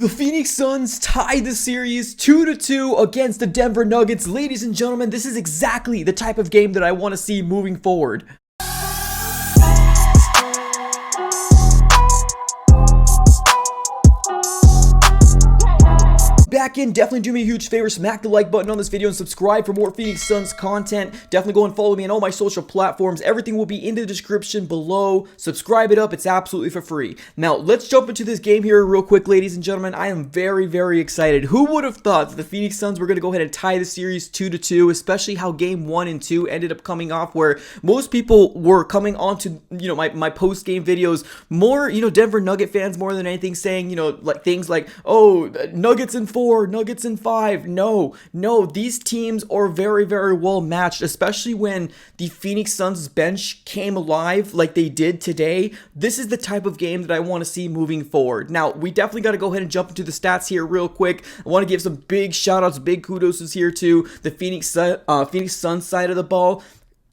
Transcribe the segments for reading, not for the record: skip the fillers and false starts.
The Phoenix Suns tied the series 2-2 against the Denver Nuggets. Ladies and gentlemen, this is exactly the type of game that I want to see moving forward. Back in, definitely do me a huge favor, smack the like button on this video and subscribe for more Phoenix Suns content. Definitely go and follow me on all my social platforms. Everything will be in the description below. Subscribe it up, it's absolutely for free. Now, let's jump into this game here real quick, ladies and gentlemen. I am very, very excited. Who would have thought that the Phoenix Suns were going to go ahead and tie the series 2-2, especially how game 1 and 2 ended up coming off, where most people were coming onto, my post-game videos, more, Denver Nugget fans more than anything, saying, like things like, oh, Nuggets in 4, Nuggets in 5. No, these teams are very, very well matched, especially when the Phoenix Suns bench came alive like they did today. This is the type of game that I want to see moving forward. Now, we definitely got to go ahead and jump into the stats here real quick. I want to give some big shout outs, big kudos here to the Phoenix Suns side of the ball.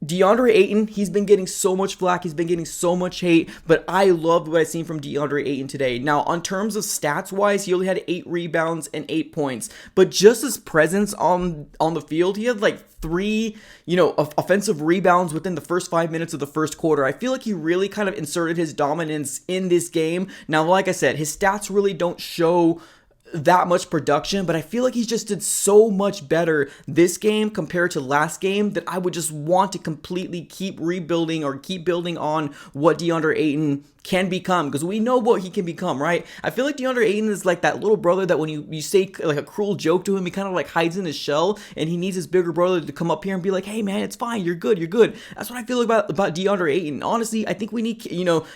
DeAndre Ayton, he's been getting so much flack, he's been getting so much hate, but I loved what I've seen from DeAndre Ayton today. Now, on terms of stats-wise, he only had 8 rebounds and 8 points, but just his presence on the field, he had like 3, offensive rebounds within the first 5 minutes of the first quarter. I feel like he really kind of inserted his dominance in this game. Now, like I said, his stats really don't show that much production, but I feel like he just did so much better this game compared to last game that I would just want to completely keep rebuilding or keep building on what DeAndre Ayton can become, because we know what he can become, right? I feel like DeAndre Ayton is like that little brother that when you say like a cruel joke to him, he kind of like hides in his shell, and he needs his bigger brother to come up here and be like, hey man, it's fine, you're good. That's what I feel about DeAndre Ayton. Honestly, I think we need,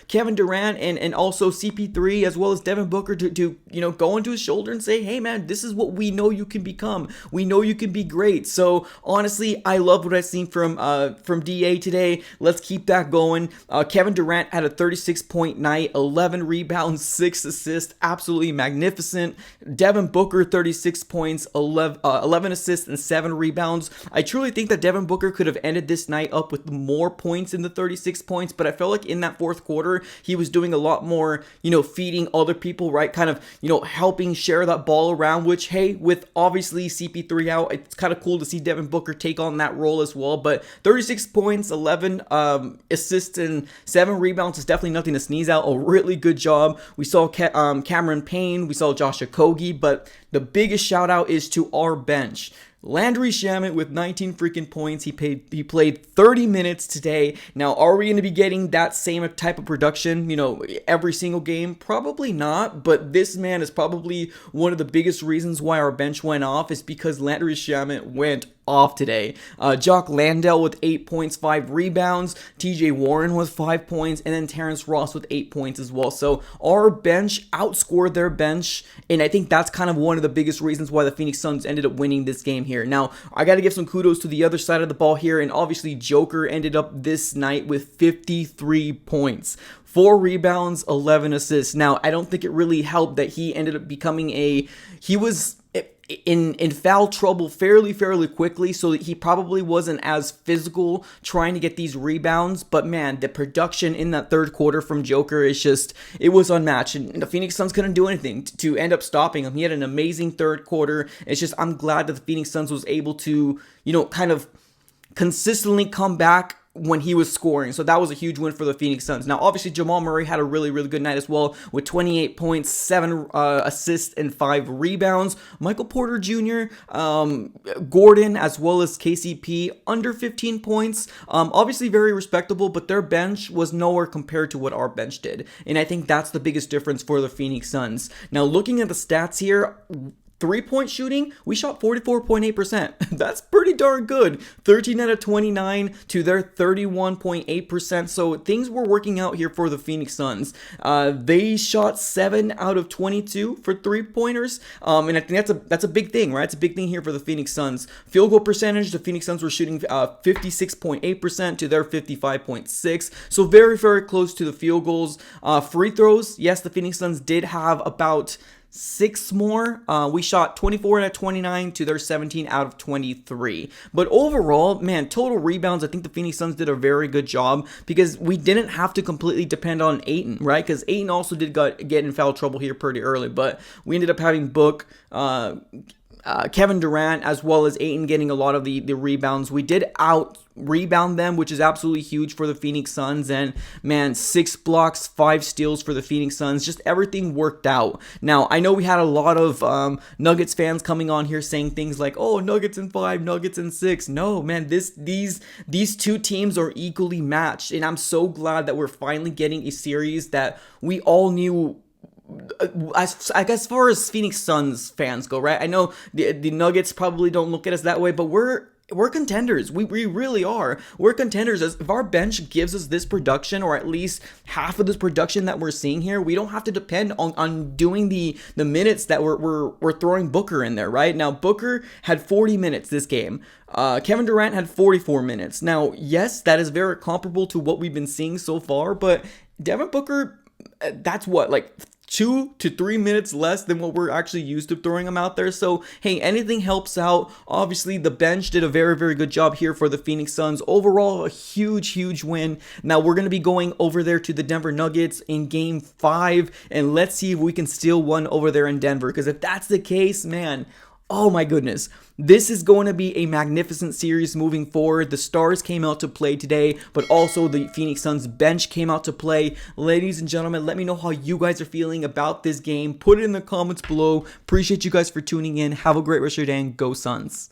Kevin Durant and also CP3 as well as Devin Booker to go into his shoulder and say, hey man, this is what we know you can become. We know you can be great. So honestly, I love what I've seen from DA today. Let's keep that going. Kevin Durant had a 36-point night, 11 rebounds, 6 assists, absolutely magnificent. Devin Booker, 36 points, 11 assists, and 7 rebounds. I truly think that Devin Booker could have ended this night up with more points than the 36 points, but I felt like in that fourth quarter, he was doing a lot more, feeding other people, right? Kind of, helping share that ball around, which, hey, with obviously CP3 out, it's kind of cool to see Devin Booker take on that role as well, but 36 points, 11 assists, and 7 rebounds is definitely nothing to sneeze out. A really good job. We saw Cameron Payne, we saw Josh Okogie, but the biggest shout out is to our bench. Landry Shamet with 19 freaking points. He played 30 minutes today. Now, are we going to be getting that same type of production, every single game? Probably not, but this man is probably one of the biggest reasons why our bench went off, is because Landry Shamet went off today. Jock Landale with 8 points, 5 rebounds. TJ Warren with 5 points, and then Terrence Ross with 8 points as well. So our bench outscored their bench, and I think that's kind of one of the biggest reasons why the Phoenix Suns ended up winning this game here. Now, I got to give some kudos to the other side of the ball here, and obviously Joker ended up this night with 53 points. 4 rebounds, 11 assists. Now, I don't think it really helped that he ended up becoming he was in foul trouble fairly quickly, so that he probably wasn't as physical trying to get these rebounds. But man, the production in that third quarter from Joker is just, it was unmatched, and the Phoenix Suns couldn't do anything to end up stopping him. He had an amazing third quarter. It's just, I'm glad that the Phoenix Suns was able to, kind of consistently come back when he was scoring. So that was a huge win for the Phoenix Suns. Now, obviously, Jamal Murray had a really good night as well, with 28 points, 7 assists, and 5 rebounds. Michael Porter Jr., Gordon, as well as KCP, under 15 points. Obviously, very respectable, but their bench was nowhere compared to what our bench did. And I think that's the biggest difference for the Phoenix Suns. Now, looking at the stats here, 3-point shooting, we shot 44.8%. That's pretty darn good. 13 out of 29 to their 31.8%. So things were working out here for the Phoenix Suns. They shot 7 out of 22 for 3-pointers. And I think that's a big thing, right? It's a big thing here for the Phoenix Suns. Field goal percentage, the Phoenix Suns were shooting 56.8% to their 55.6%. So very close to the field goals. Free throws, yes, the Phoenix Suns did have about 6 more. We shot 24 out of 29 to their 17 out of 23. But overall, man, total rebounds, I think the Phoenix Suns did a very good job because we didn't have to completely depend on Ayton, right? Because Ayton also did get in foul trouble here pretty early, but we ended up having Book, Kevin Durant, as well as Ayton getting a lot of the rebounds. We did out rebound them, which is absolutely huge for the Phoenix Suns. And man, 6 blocks, 5 steals for the Phoenix Suns. Just everything worked out. Now, I know we had a lot of Nuggets fans coming on here saying things like, oh, Nuggets in 5, Nuggets in 6. No, man, these two teams are equally matched. And I'm so glad that we're finally getting a series that we all knew. As far as Phoenix Suns fans go, right? I know the Nuggets probably don't look at us that way, but we're contenders. We really are. We're contenders. If our bench gives us this production, or at least half of this production that we're seeing here, we don't have to depend on doing the minutes that we're throwing Booker in there, right? Now, Booker had 40 minutes this game. Kevin Durant had 44 minutes. Now, yes, that is very comparable to what we've been seeing so far, but Devin Booker, that's what, like 2 to 3 minutes less than what we're actually used to throwing them out there. So, hey, anything helps out. Obviously, the bench did a very, very good job here for the Phoenix Suns. Overall, a huge win. Now, we're going to be going over there to the Denver Nuggets in Game 5, and let's see if we can steal one over there in Denver, because if that's the case, man, oh my goodness. This is going to be a magnificent series moving forward. The Stars came out to play today, but also the Phoenix Suns bench came out to play. Ladies and gentlemen, let me know how you guys are feeling about this game. Put it in the comments below. Appreciate you guys for tuning in. Have a great rest of your day, and go Suns.